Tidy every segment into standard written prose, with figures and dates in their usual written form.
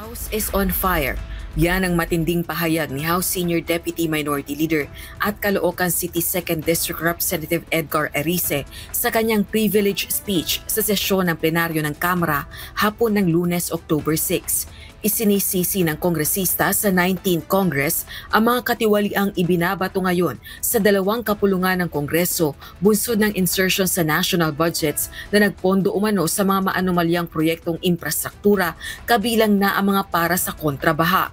House is on fire. Yan ang matinding pahayag ni House Senior Deputy Minority Leader at Caloocan City 2nd District Representative Edgar Erice sa kanyang privilege speech sa sesyon ng plenaryo ng Kamara hapon ng Lunes, October 6. Isinisisi ng kongresista sa 19th Congress ang mga katiwaliang ibinabato ngayon sa dalawang kapulungan ng Kongreso bunsod ng insertion sa national budgets na nagpondo umano sa mga maanumalyang proyektong infrastruktura kabilang na ang mga para sa kontrabaha.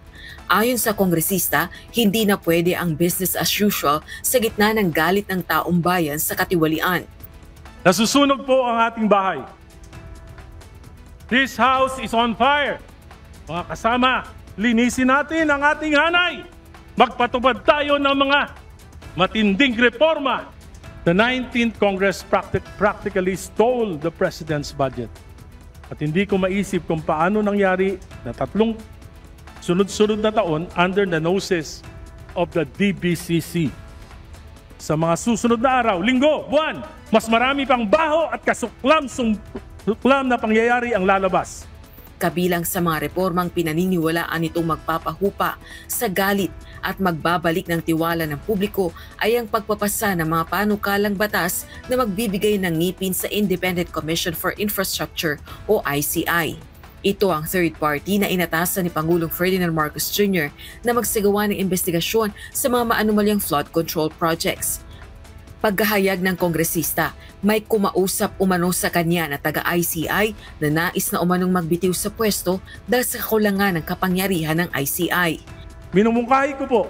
Ayon sa kongresista, hindi na pwede ang business as usual sa gitna ng galit ng taong bayan sa katiwalian. Nasusunog po ang ating bahay. This house is on fire. Mga kasama, linisin natin ang ating hanay. Magpatupad tayo ng mga matinding reforma. The 19th Congress practically stole the President's budget. At hindi ko maisip kung paano nangyari na tatlong sunod-sunod na taon under the noses of the DBCC. Sa mga susunod na araw, linggo, buwan, mas marami pang baho at kasuklam na pangyayari ang lalabas. Kabilang sa mga reformang pinaniniwalaan nitong magpapahupa sa galit at magbabalik ng tiwala ng publiko ay ang pagpapasa ng mga panukalang batas na magbibigay ng ngipin sa Independent Commission for Infrastructure o ICI. Ito ang third party na inatasan ni Pangulong Ferdinand Marcos Jr. na magsagawa ng investigasyon sa mga maanumalyang flood control projects. Paghahayag ng kongresista, may kumausap umano sa kanya na taga-ICI na nais na umanong magbitiw sa pwesto dahil sa kakulangan ng kapangyarihan ng ICI. Minumungkahi ko po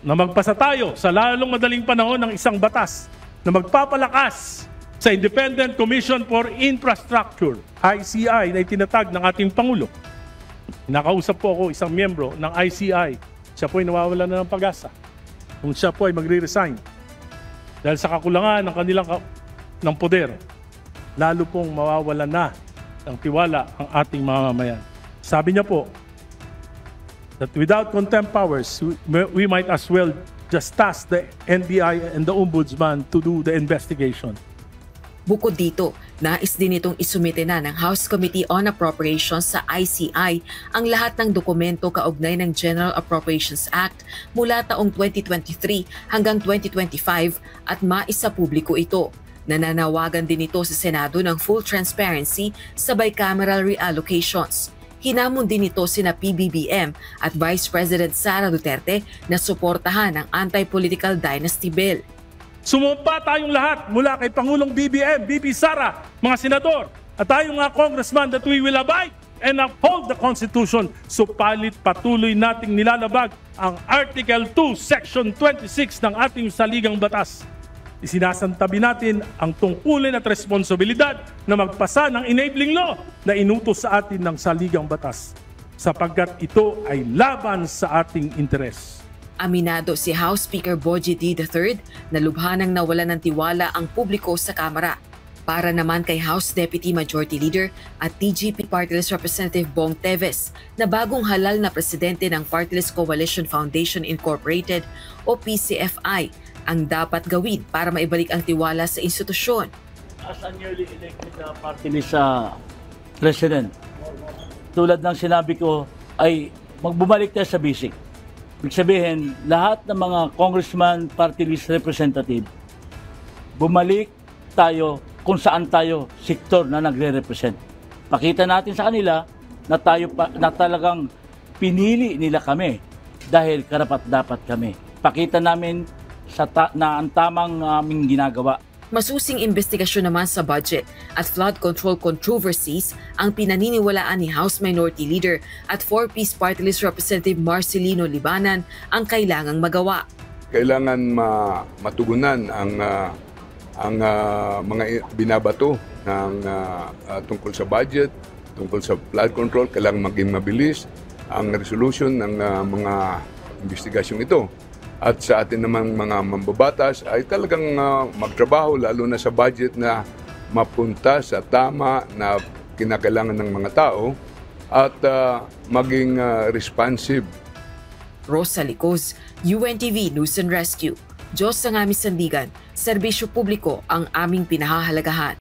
na magpasa tayo sa lalong madaling panahon ng isang batas na magpapalakas sa Independent Commission for Infrastructure, ICI, na itinatag ng ating Pangulo. Nakausap po ako isang miyembro ng ICI. Siya po ay nawawala na ng pag-asa kung siya po ay magre-resign dahil sa kakulangan ng kanilang ng poder. Lalo pong mawawala na ng tiwala ang ating mamamayan. Sabi niya po that without contempt powers, we might as well just task the NBI and the Ombudsman to do the investigation. Bukod dito, nais din itong isumite na ng House Committee on Appropriations sa ICI ang lahat ng dokumento kaugnay ng General Appropriations Act mula taong 2023 hanggang 2025 at maisapubliko ito. Nananawagan din ito sa Senado ng full transparency sa bicameral reallocations. Hinamon din ito sina PBBM at Vice President Sara Duterte na suportahan ang Anti-Political Dynasty Bill. Sumumpa tayong lahat mula kay Pangulong BBM, BP Sara, mga senador, at tayong mga congressman that we will abide and uphold the Constitution. Supalit patuloy nating nilalabag ang Article 2, Section 26 ng ating saligang batas. Isinasantabi natin ang tungkulin at responsibilidad na magpasa ng enabling law na inutos sa atin ng saligang batas sapagkat ito ay laban sa ating interes. Aminado si House Speaker Bogie D. III na lubhanang nawalan ng tiwala ang publiko sa Kamara. Para naman kay House Deputy Majority Leader at TGP Party List Representative Bong Teves na bagong halal na presidente ng Party List Coalition Foundation Incorporated o PCFI ang dapat gawin para maibalik ang tiwala sa institusyon. As a newly elected party list president, tulad ng sinabi ko ay magbumalik tayo sa basic. Ibig sabihin, lahat ng mga congressman, party list representative, bumalik tayo kung saan tayo sektor na nagre-represent. Pakita natin sa kanila na talagang pinili nila kami dahil karapat-dapat kami. Pakita namin na ang tamang aming ginagawa. Masusing investigasyon naman sa budget at flood control controversies ang pinaniniwalaan ni House Minority Leader at 4-piece Party List Representative Marcelino Libanan ang kailangang magawa. Kailangan matugunan ang mga binabato ng tungkol sa budget, tungkol sa flood control. Kailangan maging mabilis ang resolution ng mga investigasyong ito. At sa atin namang mga mambabatas ay talagang magtrabaho lalo na sa budget na mapunta sa tama na kinakailangan ng mga tao at maging responsive. Rosa Licos, UNTV News and Rescue. Diyos ang aming sandigan, serbisyo publiko ang aming pinahahalagahan.